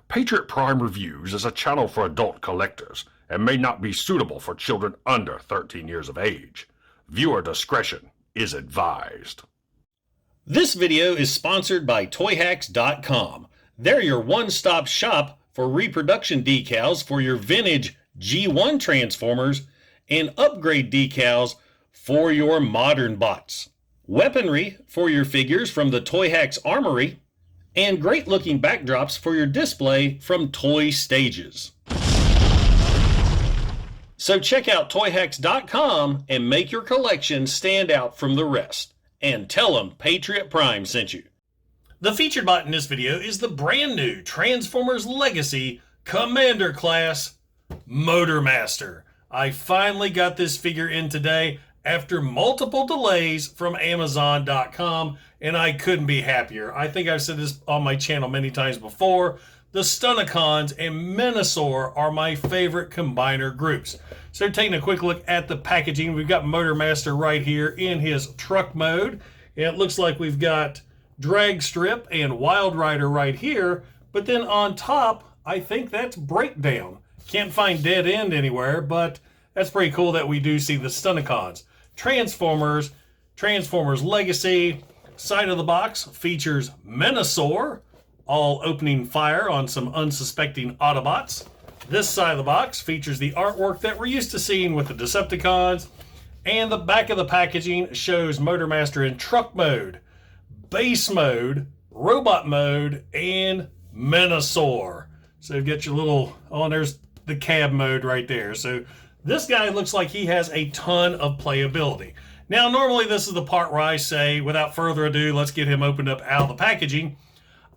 Patriot Prime Reviews is a channel for adult collectors and may not be suitable for children under 13 years of age. Viewer discretion is advised. This video is sponsored by Toyhax.com. They're your one-stop shop for reproduction decals for your vintage G1 Transformers and upgrade decals for your modern bots. Weaponry for your figures from the Toyhax Armory, and great-looking backdrops for your display from Toy Stages. So check out Toyhax.com and make your collection stand out from the rest. And tell them Patriot Prime sent you. The featured bot in this video is the brand new Transformers Legacy Commander Class Motormaster. I finally got this figure in today after multiple delays from Amazon.com, and I couldn't be happier. I think I've said this on my channel many times before. The Stunicons and Menasor are my favorite combiner groups. So taking a quick look at the packaging, we've got Motormaster right here in his truck mode. And it looks like we've got Drag Strip and Wild Rider right here. But then on top, I think that's Breakdown. Can't find Dead End anywhere, but that's pretty cool that we do see the Stunicons. Transformers, Transformers Legacy. Side of the box features Menasor, all opening fire on some unsuspecting Autobots. This side of the box features the artwork that we're used to seeing with the Decepticons. And the back of the packaging shows Motormaster in truck mode, base mode, robot mode, and Menasor. So you've got your little, oh, and there's the cab mode right there. So this guy looks like he has a ton of playability. Now, normally this is the part where I say, without further ado, let's get him opened up out of the packaging.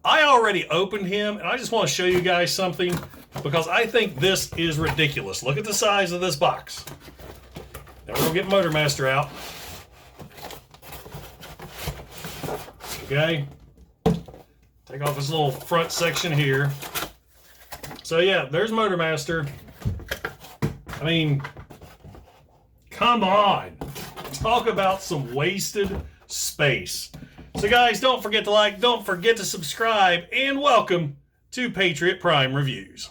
I already opened him, and I just want to show you guys something because I think this is ridiculous. Look at the size of this box. Now we're going to get Motormaster out. Okay. Take off this little front section here. So yeah, there's Motormaster. I mean, come on. Talk about some wasted space. So guys, don't forget to like, don't forget to subscribe, and welcome to Patriot Prime Reviews.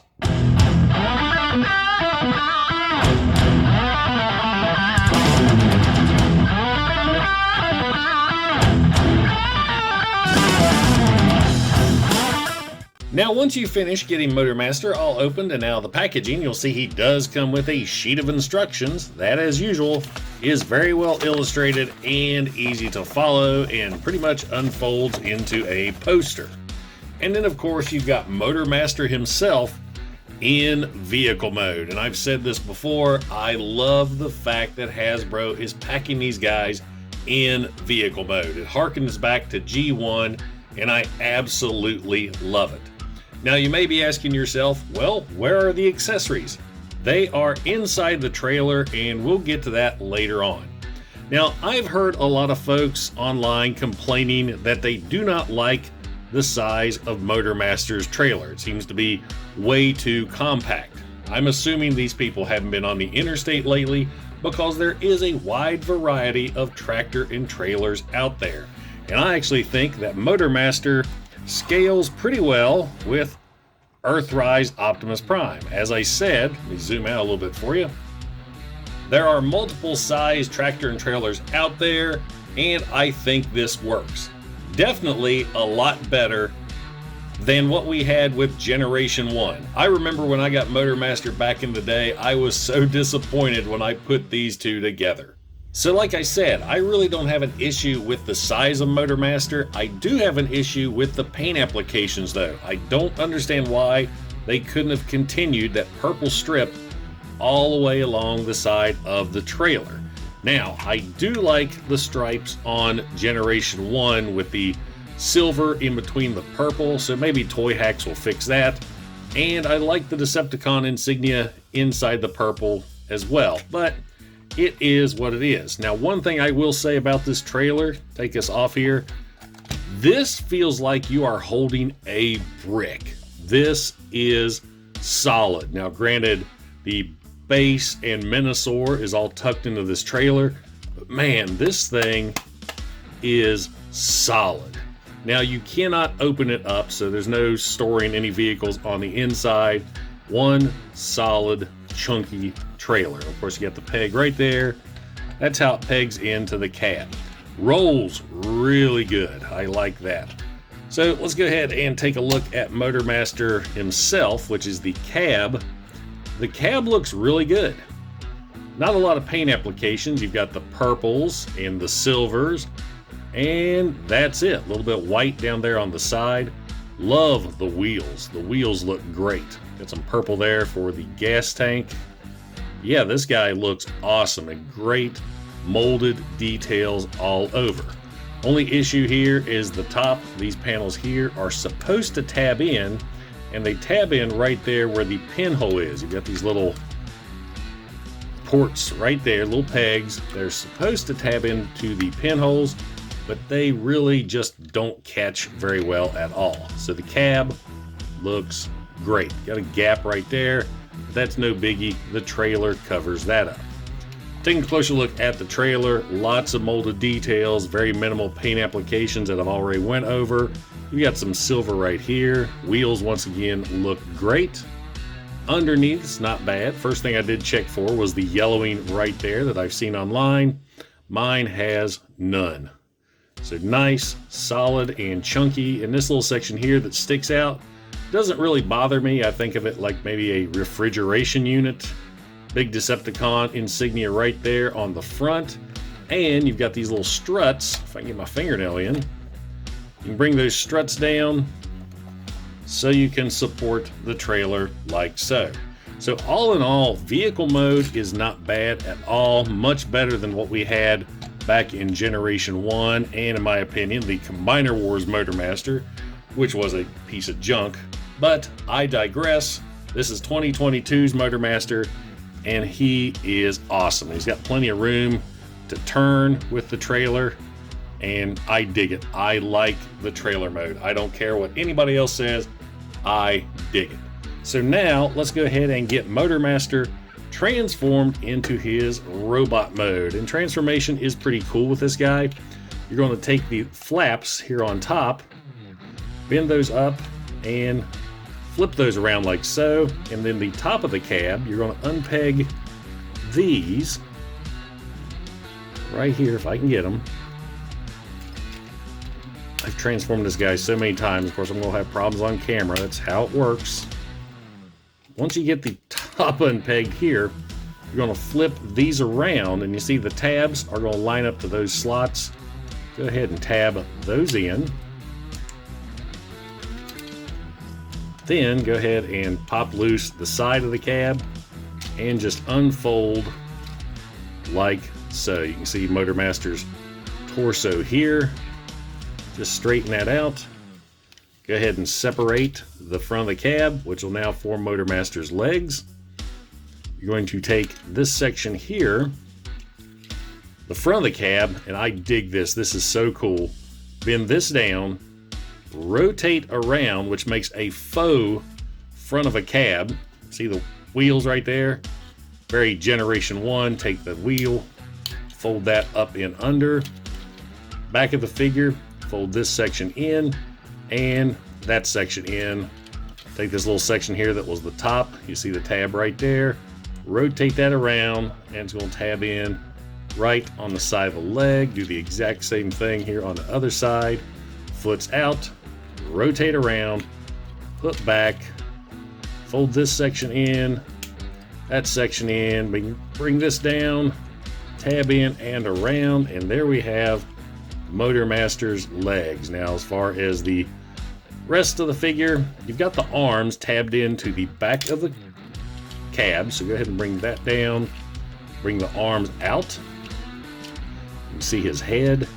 Now, once you finish getting Motormaster all opened and out of the packaging, you'll see he does come with a sheet of instructions that, as usual, is very well illustrated and easy to follow and pretty much unfolds into a poster. And then, of course, you've got Motormaster himself in vehicle mode. And I've said this before, I love the fact that Hasbro is packing these guys in vehicle mode. It harkens back to G1, and I absolutely love it. Now you may be asking yourself, well, where are the accessories? They are inside the trailer, and we'll get to that later on. Now, I've heard a lot of folks online complaining that they do not like the size of Motormaster's trailer. It seems to be way too compact. I'm assuming these people haven't been on the interstate lately because there is a wide variety of tractor and trailers out there. And I actually think that Motormaster scales pretty well with Earthrise Optimus Prime. As I said, let me zoom out a little bit for you. There are multiple size tractor and trailers out there, and I think this works. Definitely a lot better than what we had with Generation 1. I remember when I got Motormaster back in the day, I was so disappointed when I put these two together. So like I said, I really don't have an issue with the size of Motormaster. I do have an issue with the paint applications though. I don't understand why they couldn't have continued that purple strip all the way along the side of the trailer. Now, I do like the stripes on Generation 1 with the silver in between the purple, so maybe Toyhax will fix that. And I like the Decepticon insignia inside the purple as well, but it is what it is. Now, one thing I will say about this trailer, take us off here, this feels like you are holding a brick. This is solid. Now, granted, the base and Menasor is all tucked into this trailer, but man, this thing is solid. Now you cannot open it up, so there's no storing any vehicles on the inside. One solid, chunky trailer. Of course, you got the peg right there. That's how it pegs into the cab. Rolls really good. I like that. So let's go ahead and take a look at Motormaster himself, which is the cab. The cab looks really good. Not a lot of paint applications. You've got the purples and the silvers, and that's it. A little bit white down there on the side. Love the wheels. The wheels look great. Got some purple there for the gas tank. Yeah, this guy looks awesome, and great molded details all over. Only issue here is the top. These panels here are supposed to tab in, and they tab in right there where the pinhole is. You've got these little ports right there, little pegs. They're supposed to tab into the pinholes, but they really just don't catch very well at all. So the cab looks great. Got a gap right there. That's no biggie. The trailer covers that up. Taking a closer look at the trailer, lots of molded details, very minimal paint applications that I've already went over. You got some silver right here. Wheels, once again, look great. Underneath, it's not bad. First thing I did check for was the yellowing right there that I've seen online. Mine has none. So nice, solid, and chunky. And this little section here that sticks out doesn't really bother me. I think of it like maybe a refrigeration unit. Big Decepticon insignia right there on the front. And you've got these little struts. If I can get my fingernail in, you can bring those struts down so you can support the trailer like so. So all in all, vehicle mode is not bad at all. Much better than what we had back in Generation 1, and in my opinion, the Combiner Wars Motormaster, which was a piece of junk. But I digress. This is 2022's Motormaster, and he is awesome. He's got plenty of room to turn with the trailer, and I dig it. I like the trailer mode. I don't care what anybody else says. I dig it. So now let's go ahead and get Motormaster transformed into his robot mode. And transformation is pretty cool with this guy. You're going to take the flaps here on top, bend those up, and flip those around like so. And then the top of the cab, you're going to unpeg these right here, if I can get them. I've transformed this guy so many times. Of course, I'm going to have problems on camera. That's how it works. Once you get the top unpegged here, you're going to flip these around, and you see the tabs are going to line up to those slots. Go ahead and tab those in. Then go ahead and pop loose the side of the cab and just unfold like so. You can see Motormaster's torso here. Just straighten that out. Go ahead and separate the front of the cab, which will now form Motormaster's legs. You're going to take this section here, the front of the cab, and I dig this. This is so cool. Bend this down, rotate around, which makes a faux front of a cab. See the wheels right there? Very Generation 1. Take the wheel, fold that up and under. Back of the figure, fold this section in and that section in. Take this little section here that was the top. You see the tab right there. Rotate that around, and it's going to tab in right on the side of the leg. Do the exact same thing here on the other side. Foots out, rotate around, put back, fold this section in, that section in, bring this down, tab in and around, and there we have Motormaster's legs. Now, as far as the rest of the figure, you've got the arms tabbed into the back of the cab, so go ahead and bring that down. Bring the arms out. You can see his head.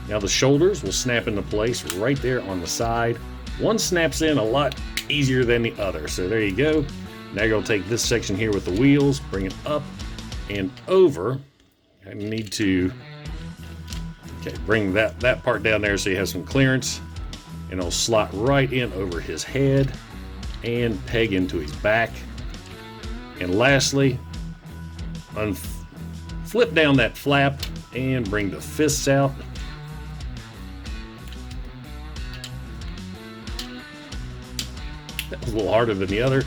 Now the shoulders will snap into place right there on the side. One snaps in a lot easier than the other, so there you go. Now you're going to take this section here with the wheels, bring it up and over. I need to bring that part down there so you have some clearance, and it'll slot right in over his head and peg into his back. And lastly, flip down that flap and bring the fists out. That was a little harder than the other.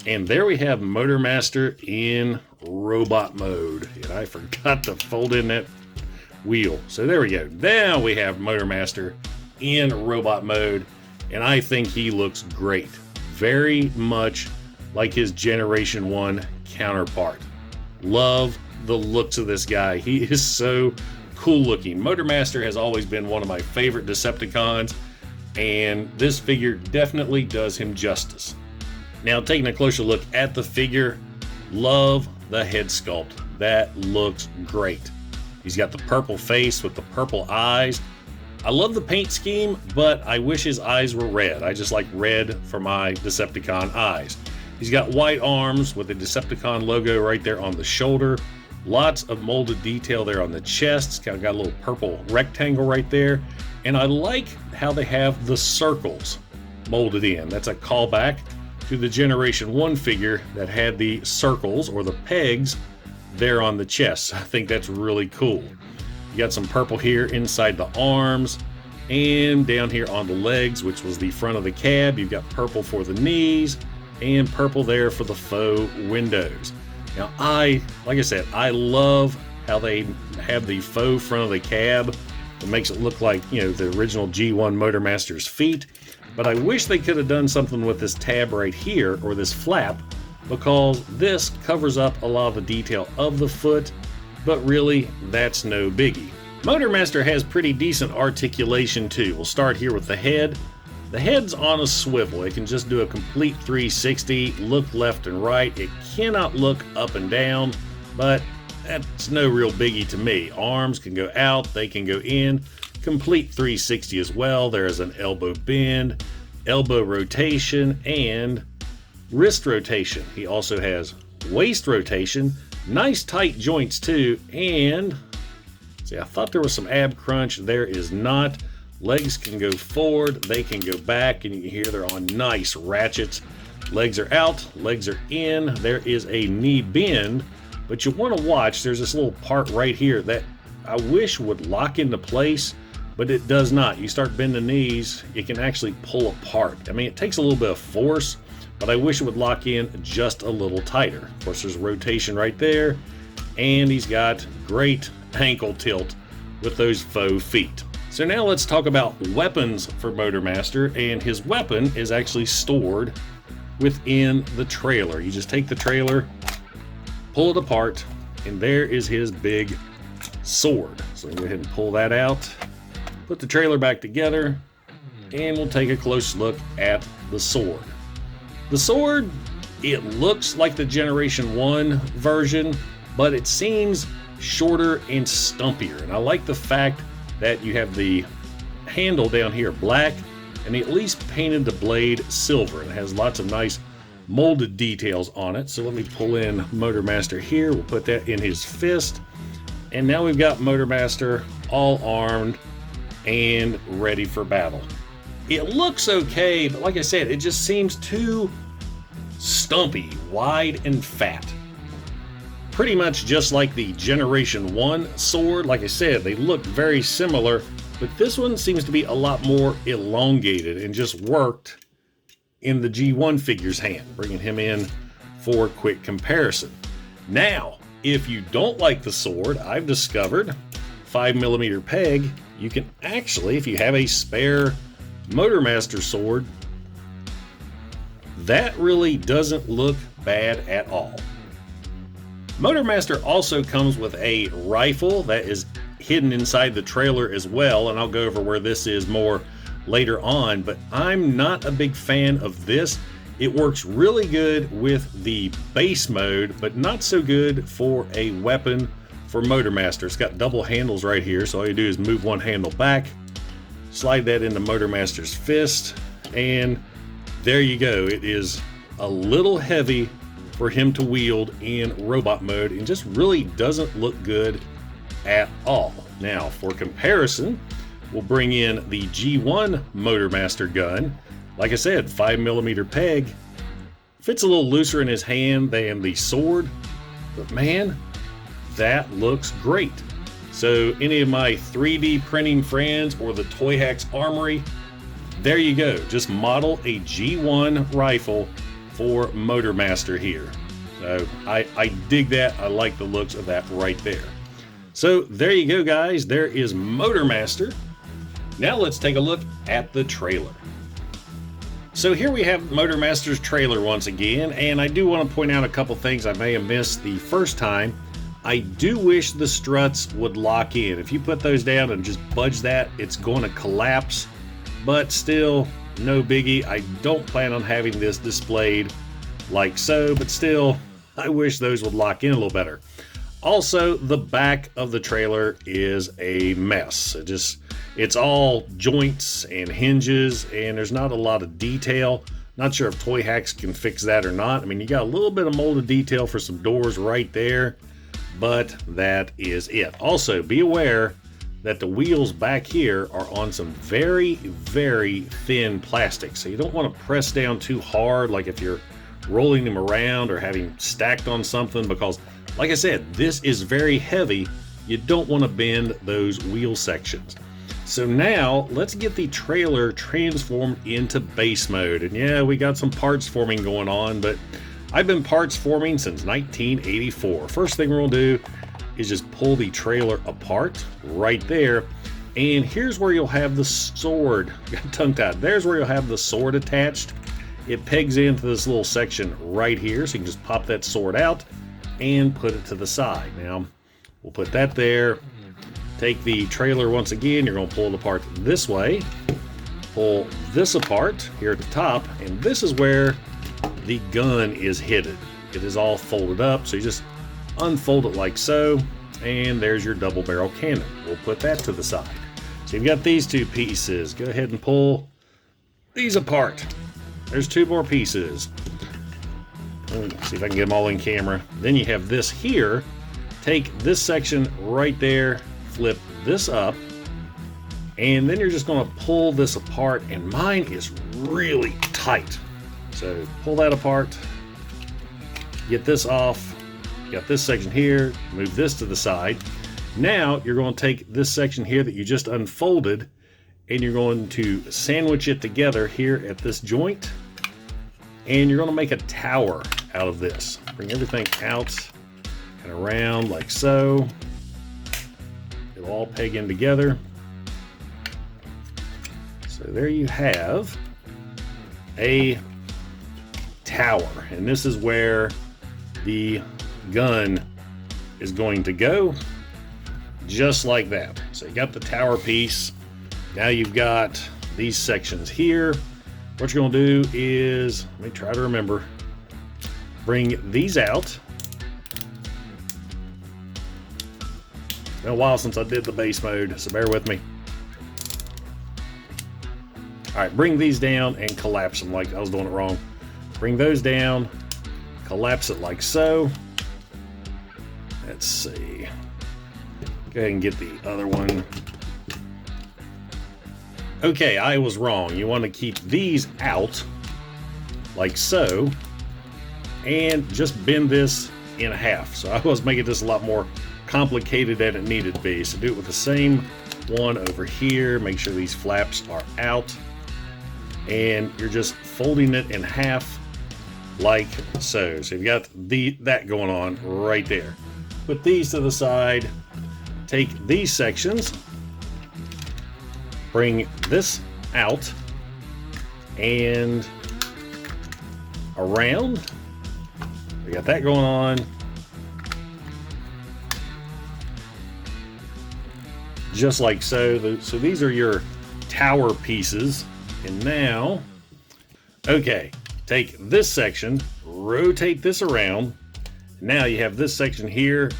And there we have Motormaster in robot mode. And I forgot to fold in that wheel. So there we go. Now we have Motormaster in robot mode. And I think he looks great. Very much like his Generation 1 counterpart. Love the looks of this guy. He is so cool looking. Motormaster has always been one of my favorite Decepticons, and this figure definitely does him justice. Now, taking a closer look at the figure, love the head sculpt. That looks great. He's got the purple face with the purple eyes. I love the paint scheme, but I wish his eyes were red. I just like red for my Decepticon eyes. He's got white arms with the Decepticon logo right there on the shoulder. Lots of molded detail there on the chest. It's kind of got a little purple rectangle right there. And I like how they have the circles molded in. That's a callback to the Generation 1 figure that had the circles or the pegs there on the chest. I think that's really cool. You got some purple here inside the arms and down here on the legs, which was the front of the cab. You've got purple for the knees and purple there for the faux windows. Now, like I said, I love how they have the faux front of the cab. It makes it look like, you know, the original G1 Motormaster's feet. But I wish they could have done something with this tab right here, or this flap, because this covers up a lot of the detail of the foot, but really, that's no biggie. Motormaster has pretty decent articulation too. We'll start here with the head. The head's on a swivel. It can just do a complete 360, look left and right. It cannot look up and down, but that's no real biggie to me. Arms can go out, they can go in. Complete 360 as well. There's an elbow bend, elbow rotation, and wrist rotation. He also has waist rotation. Nice tight joints too, and see, I thought there was some ab crunch. There is not. Legs can go forward, they can go back, and you can hear they're on nice ratchets. Legs are out, legs are in. There is a knee bend, but you want to watch. There's this little part right here that I wish would lock into place, but it does not. You start bending knees, it can actually pull apart. I mean, it takes a little bit of force, but I wish it would lock in just a little tighter. Of course, there's rotation right there, and he's got great ankle tilt with those faux feet. So now let's talk about weapons for Motormaster, and his weapon is actually stored within the trailer. You just take the trailer, pull it apart, and there is his big sword. So go ahead and pull that out, put the trailer back together, and we'll take a close look at the sword. The sword, it looks like the Generation 1 version, but it seems shorter and stumpier. And I like the fact that you have the handle down here black, and he at least painted the blade silver. And it has lots of nice molded details on it. So let me pull in Motormaster here. We'll put that in his fist. And now we've got Motormaster all armed and ready for battle. It looks okay, but like I said, it just seems too stumpy, wide and fat. Pretty much just like the Generation 1 sword. Like I said, they look very similar, but this one seems to be a lot more elongated and just worked in the G1 figure's hand, bringing him in for quick comparison. Now, if you don't like the sword, I've discovered 5mm peg. You can actually, if you have a spare Motormaster sword, that really doesn't look bad at all. Motormaster also comes with a rifle that is hidden inside the trailer as well, and I'll go over where this is more later on, but I'm not a big fan of this. It works really good with the base mode, but not so good for a weapon for Motormaster. It's got double handles right here, so all you do is move one handle back, slide that into Motormaster's fist, and there you go. It is a little heavy for him to wield in robot mode, and just really doesn't look good at all. Now, for comparison, we'll bring in the G1 Motormaster gun. Like I said, 5mm peg. Fits a little looser in his hand than the sword, but man, that looks great. So any of my 3D printing friends or the Toyhax Armory, there you go. Just model a G1 rifle for Motormaster here. So I dig that. I like the looks of that right there. So there you go, guys. There is Motormaster. Now let's take a look at the trailer. So here we have Motormaster's trailer once again, and I do want to point out a couple things I may have missed the first time. I do wish the struts would lock in. If you put those down and just budge that, it's going to collapse, but still, no biggie. I don't plan on having this displayed like so, but still, I wish those would lock in a little better. Also, the back of the trailer is a mess. It's all joints and hinges, and there's not a lot of detail. Not sure if Toyhax can fix that or not. I mean, you got a little bit of molded detail for some doors right there, but that is it. Also, be aware that the wheels back here are on some very, very thin plastic, so you don't want to press down too hard, like if you're rolling them around or having stacked on something, because like I said, this is very heavy. You don't want to bend those wheel sections. So now let's get the trailer transformed into base mode. And yeah, we got some parts forming going on, but I've been parts forming since 1984. First thing we're gonna do is just pull the trailer apart right there. And here's where you'll have the sword. Got tongue-tied. There's where you'll have the sword attached. It pegs into this little section right here, so you can just pop that sword out and put it to the side. Now, we'll put that there. Take the trailer once again, you're going to pull it apart this way. Pull this apart here at the top, and this is where the gun is hidden. It is all folded up, so you just unfold it like so, and there's your double barrel cannon. We'll put that to the side. So you've got these two pieces. Go ahead and pull these apart. There's two more pieces. Let's see if I can get them all in camera. Then you have this here. Take this section right there, flip this up, and then you're just going to pull this apart, and mine is really tight. So pull that apart, get this off, got this section here, move this to the side. Now you're going to take this section here that you just unfolded, and you're going to sandwich it together here at this joint, and you're going to make a tower out of this. Bring everything out and around like so. It'll all peg in together. So there you have a tower, and this is where the gun is going to go, just like that. So you got the tower piece. Now you've got these sections here. What you're going to do is, let me try to remember, bring these out. It's been a while since I did the base mode, so bear with me. All right, bring these down and collapse them like I was doing it wrong. Bring those down, collapse it like so. Let's see. Go ahead and get the other one. Okay, I was wrong. You want to keep these out like so, and just bend this in half. So I was making this a lot more complicated than it needed to be. So do it with the same one over here. Make sure these flaps are out, and you're just folding it in half like so. So you've got that going on right there. Put these to the side. Take these sections, bring this out and around. We got that going on. Just like so. So these are your tower pieces. And now, okay, take this section, rotate this around. Now you have this section here,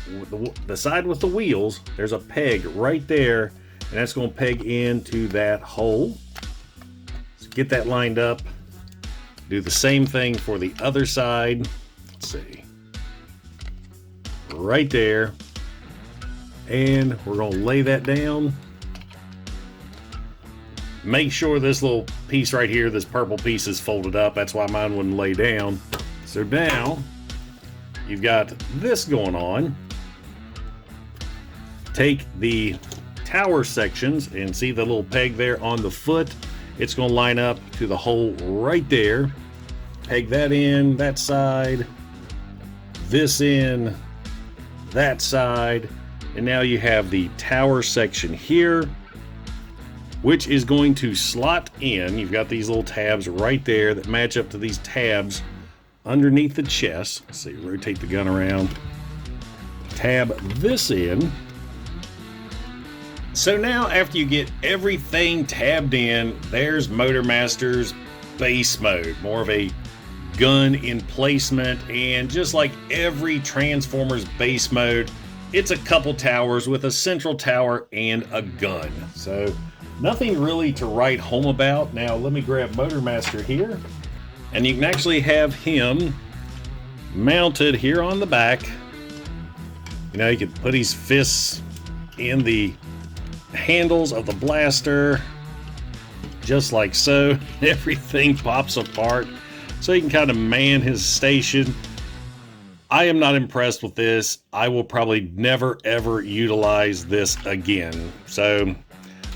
the side with the wheels. There's a peg right there, and that's going to peg into that hole. So get that lined up. Do the same thing for the other side. Let's see. Right there. And we're going to lay that down. Make sure this little piece right here, this purple piece, is folded up. That's why mine wouldn't lay down. So now you've got this going on. Take the tower sections and see the little peg there on the foot, it's going to line up to the hole right there. Peg that in, that side, this in, that side, and now you have the tower section here, which is going to slot in. You've got these little tabs right there that match up to these tabs underneath the chest. Let's see, rotate the gun around. Tab this in. So now after you get everything tabbed in, there's Motormaster's base mode. More of a gun emplacement, and just like every Transformers base mode, it's a couple towers with a central tower and a gun. So nothing really to write home about. Now let me grab Motormaster here, and you can actually have him mounted here on the back. You know, you could put his fists in the handles of the blaster, just like so. Everything pops apart, so you can kind of man his station. I am not impressed with this. I will probably never ever utilize this again. So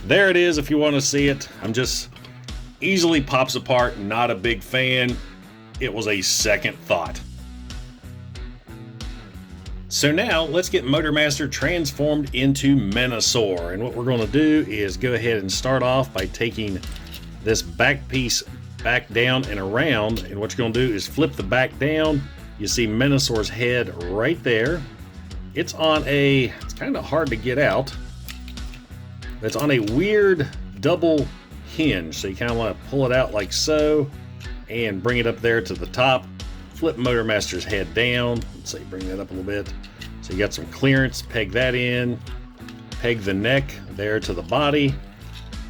there it is if you want to see it. I'm just easily pops apart, not a big fan. It was a second thought. So now let's get Motormaster transformed into Menasor. And what we're going to do is go ahead and start off by taking this back piece back down and around. And what you're going to do is flip the back down. You see Menasor's head right there. It's kind of hard to get out. It's on a weird double hinge. So you kind of want to pull it out like so and bring it up there to the top. Flip Motormaster's head down. Let's see, bring that up a little bit. So you got some clearance, peg that in, peg the neck there to the body.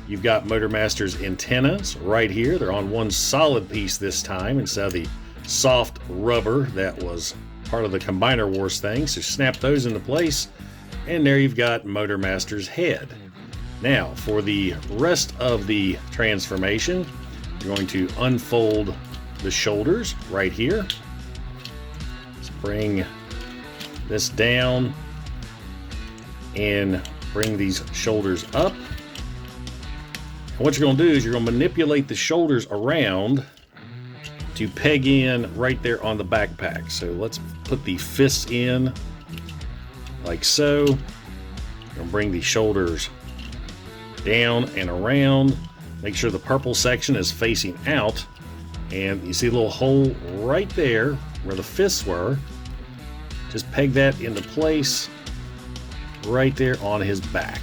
You've got Motormaster's antennas right here. They're on one solid piece this time instead of the soft rubber that was part of the Combiner Wars thing. So snap those into place, and there you've got Motormaster's head. Now for the rest of the transformation, you're going to unfold the shoulders right here. Let's bring this down and bring these shoulders up. And what you're going to do is you're going to manipulate the shoulders around to peg in right there on the backpack. So let's put the fists in like so. You're going to bring the shoulders down and around. Make sure the purple section is facing out. And you see a little hole right there where the fists were. Just peg that into place right there on his back.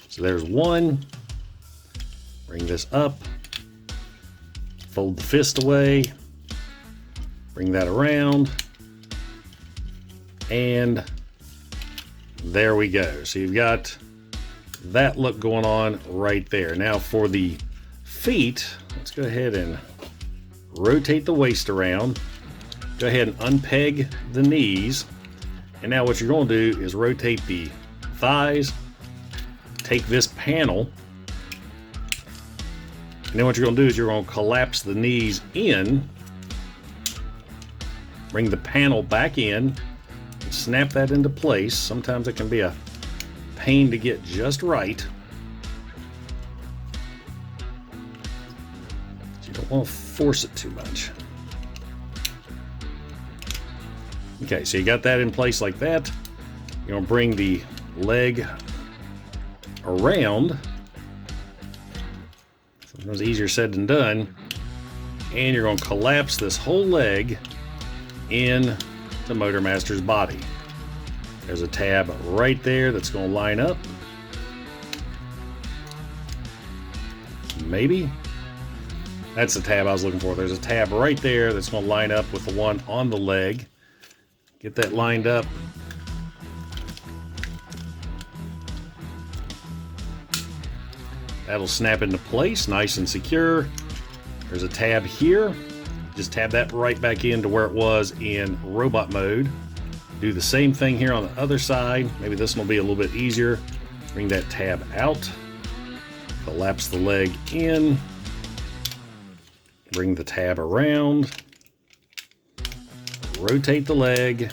So there's one. Bring this up. Fold the fist away. Bring that around. And there we go. So you've got that look going on right there. Now for the feet, let's go ahead and rotate the waist around. Go ahead and unpeg the knees. And now what you're going to do is rotate the thighs. Take this panel. And then what you're going to do is you're going to collapse the knees in. Bring the panel back in. And snap that into place. Sometimes it can be a pain to get just right. You don't want to force it too much. Okay, so you got that in place like that. You're going to bring the leg around. Sometimes easier said than done. And you're going to collapse this whole leg in to Motormaster's body. There's a tab right there that's going to line up. Maybe. That's the tab I was looking for. There's a tab right there that's going to line up with the one on the leg. Get that lined up. That'll snap into place, nice and secure. There's a tab here. Just tab that right back into where it was in robot mode. Do the same thing here on the other side. Maybe this one will be a little bit easier. Bring that tab out. Collapse the leg in. Bring the tab around. Rotate the leg.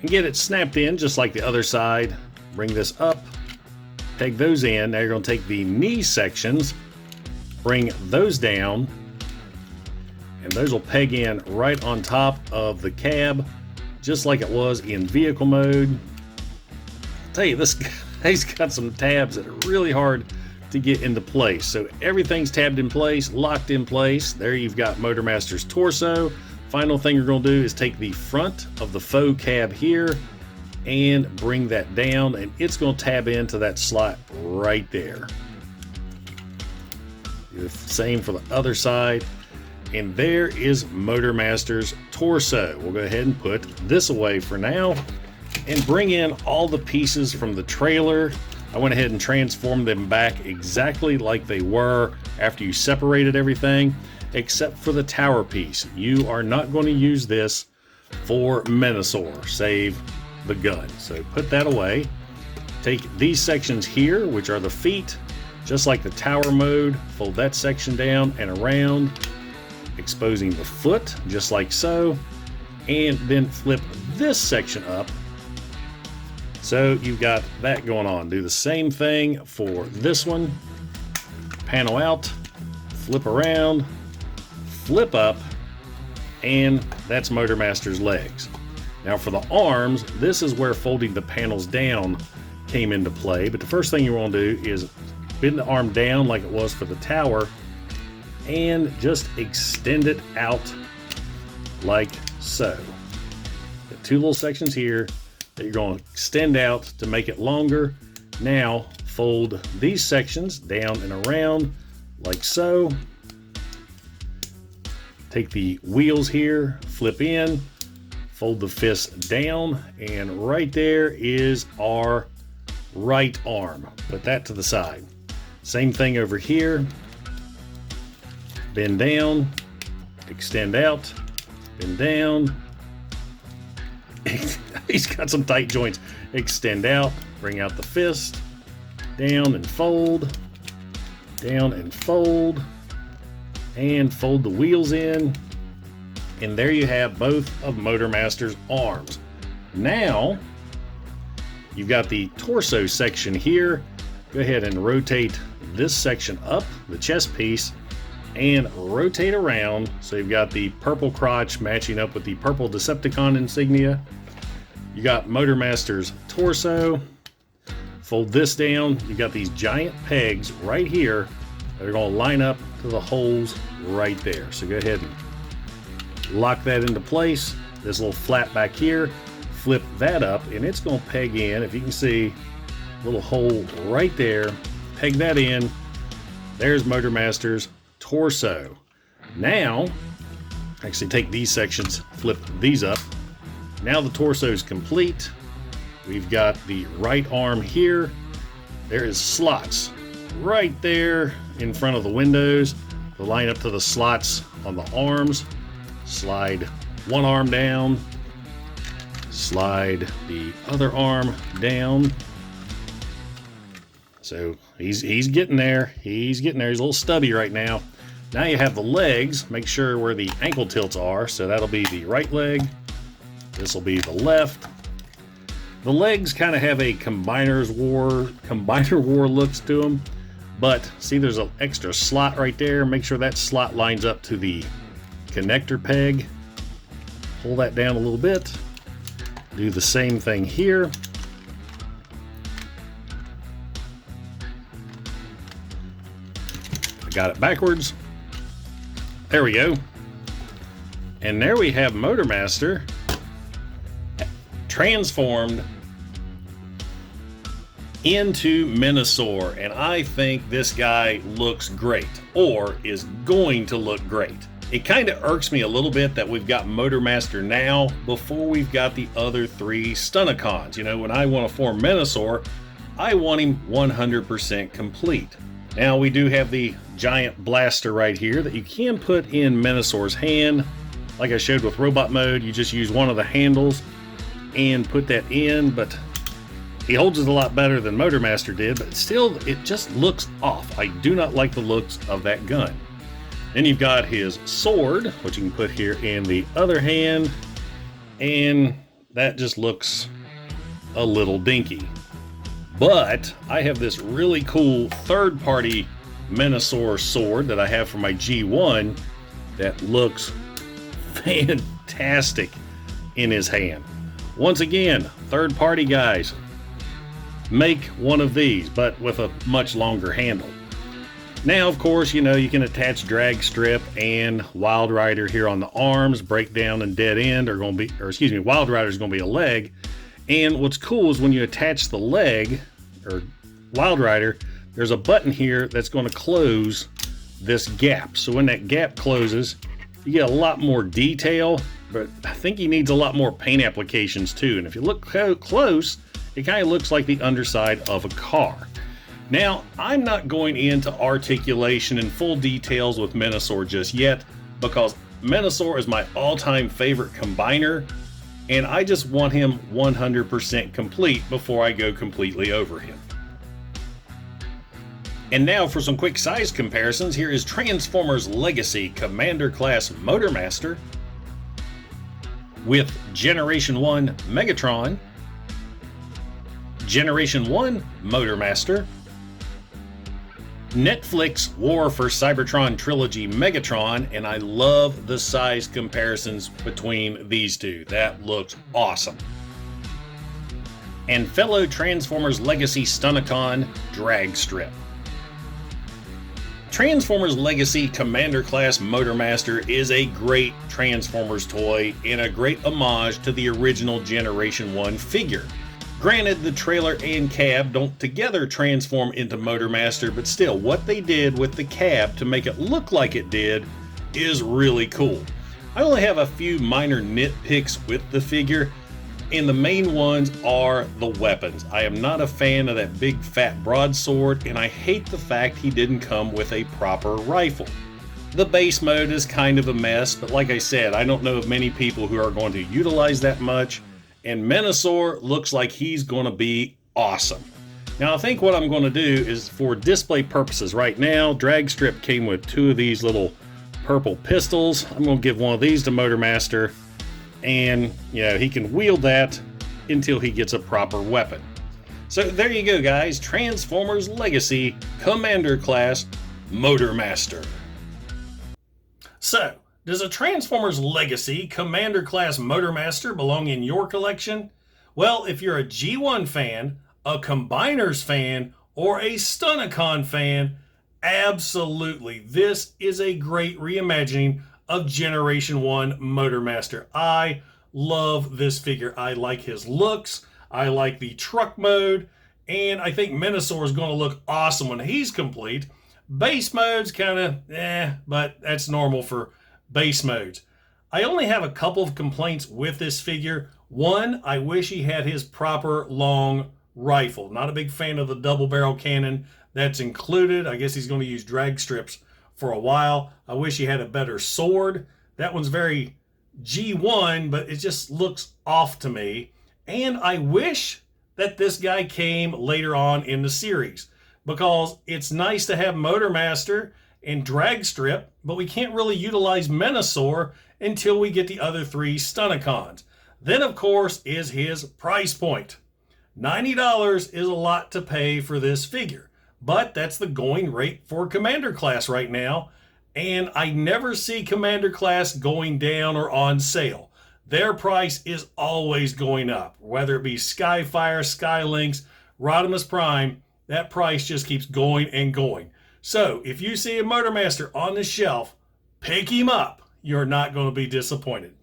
And get it snapped in just like the other side. Bring this up. Peg those in. Now you're going to take the knee sections bring those down, and those will peg in right on top of the cab, just like it was in vehicle mode. I'll tell you, this guy's got some tabs that are really hard to get into place. So everything's tabbed in place, locked in place. There you've got Motormaster's torso. Final thing you're going to do is take the front of the faux cab here and bring that down, and it's going to tab into that slot right there. Do the same for the other side. And there is Motormaster's torso. We'll go ahead and put this away for now and bring in all the pieces from the trailer. I went ahead and transformed them back exactly like they were after you separated everything, except for the tower piece. You are not going to use this for Menasor, save the gun. So put that away. Take these sections here, which are the feet, just like the tower mode, fold that section down and around, exposing the foot, just like so, and then flip this section up. So you've got that going on. Do the same thing for this one. Panel out, flip around, flip up, and that's Motormaster's legs. Now for the arms, this is where folding the panels down came into play, but the first thing you want to do is bend the arm down like it was for the tower and just extend it out like so. Got two little sections here that you're going to extend out to make it longer. Now fold these sections down and around like so. Take the wheels here, flip in, fold the fist down, and right there is our right arm. Put that to the side. Same thing over here. Bend down, extend out, bend down. He's got some tight joints. Extend out, bring out the fist, down and fold, and fold the wheels in. And there you have both of Motormaster's arms. Now, you've got the torso section here. Go ahead and rotate this section up, the chest piece, and rotate around. So you've got the purple crotch matching up with the purple Decepticon insignia. You got Motormaster's torso. Fold this down. You've got these giant pegs right here that are going to line up to the holes right there. So go ahead and lock that into place. This little flap back here, flip that up, and it's going to peg in. If you can see, a little hole right there. Peg that in. There's Motormaster's torso. Now, actually take these sections, flip these up. Now the torso is complete. We've got the right arm here. There is slots right there in front of the windows to line up to the slots on the arms. Slide one arm down, slide the other arm down. So he's getting there. He's getting there. He's a little stubby right now. Now you have the legs. Make sure where the ankle tilts are. So that'll be the right leg. This will be the left. The legs kind of have a combiner war looks to them. But see, there's an extra slot right there. Make sure that slot lines up to the connector peg. Pull that down a little bit. Do the same thing here. I got it backwards. There we go. And there we have Motormaster transformed into Menasor, and I think this guy looks great, or is going to look great. It kind of irks me a little bit that we've got Motormaster now before we've got the other three Stunicons. You know, when I want to form Menasor, I want him 100% complete. Now we do have the giant blaster right here that you can put in Menasor's hand. Like I showed with robot mode, you just use one of the handles and put that in, but he holds it a lot better than Motormaster did, but still, it just looks off. I do not like the looks of that gun. Then you've got his sword, which you can put here in the other hand, and that just looks a little dinky. But I have this really cool third-party Menasor sword that I have for my G1 that looks fantastic in his hand. Once again, third party guys, make one of these, but with a much longer handle. Now, of course, you know, you can attach drag strip and Wild Rider here on the arms. Breakdown and dead end are going to be, or excuse me, Wild Rider is going to be a leg. And what's cool is when you attach the leg, or Wild Rider, there's a button here that's going to close this gap. So when that gap closes, you get a lot more detail, but I think he needs a lot more paint applications too. And if you look close, it kind of looks like the underside of a car. Now, I'm not going into articulation and full details with Menasor just yet, because Menasor is my all-time favorite combiner, and I just want him 100% complete before I go completely over him. And now for some quick size comparisons, here is Transformers Legacy Commander Class Motormaster with Generation 1 Megatron, Generation 1 Motormaster, Netflix War for Cybertron Trilogy Megatron, and I love the size comparisons between these two. That looks awesome. And fellow Transformers Legacy Stunticon Drag Strip. Transformers Legacy Commander Class Motormaster is a great Transformers toy and a great homage to the original Generation 1 figure. Granted, the trailer and cab don't together transform into Motormaster, but still, what they did with the cab to make it look like it did is really cool. I only have a few minor nitpicks with the figure, and the main ones are the weapons. I am not a fan of that big fat broadsword, and I hate the fact he didn't come with a proper rifle. The base mode is kind of a mess, but like I said, I don't know of many people who are going to utilize that much. And Menasor looks like he's going to be awesome. Now I think what I'm going to do is, for display purposes right now, drag strip came with two of these little purple pistols. I'm going to give one of these to Motormaster, and you know, he can wield that until he gets a proper weapon. So there you go, guys. Transformers Legacy Commander Class Motormaster. So, does a Transformers Legacy Commander Class Motormaster belong in your collection? Well, if you're a G1 fan, a Combiners fan, or a Stunticon fan, absolutely. This is a great reimagining of Generation 1 Motormaster. I love this figure. I like his looks. I like the truck mode. And I think Menasor is going to look awesome when he's complete. Base mode's kind of but that's normal for base modes. I only have a couple of complaints with this figure. One, I wish he had his proper long rifle. Not a big fan of the double barrel cannon that's included. I guess he's going to use drag strips for a while. I wish he had a better sword. That one's very G1, but it just looks off to me. And I wish that this guy came later on in the series, because it's nice to have Motormaster and drag strip, but we can't really utilize Menasor until we get the other three Stunticons. Then, of course, is his price point. $90 is a lot to pay for this figure, but that's the going rate for Commander Class right now, and I never see Commander Class going down or on sale. Their price is always going up, whether it be Skyfire, Skylynx, Rodimus Prime. That price just keeps going and going. So if you see a Motormaster on the shelf, pick him up. You're not going to be disappointed.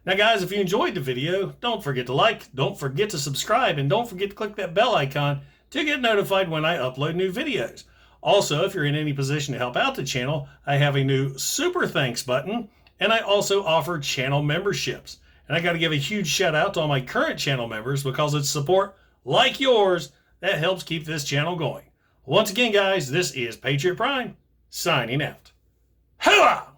Now guys, if you enjoyed the video, don't forget to like, don't forget to subscribe, and don't forget to click that bell icon to get notified when I upload new videos. Also, if you're in any position to help out the channel, I have a new super thanks button, and I also offer channel memberships. And I got to give a huge shout out to all my current channel members, because it's support like yours that helps keep this channel going. Once again, guys, this is Patriot Prime, signing out. Hooah!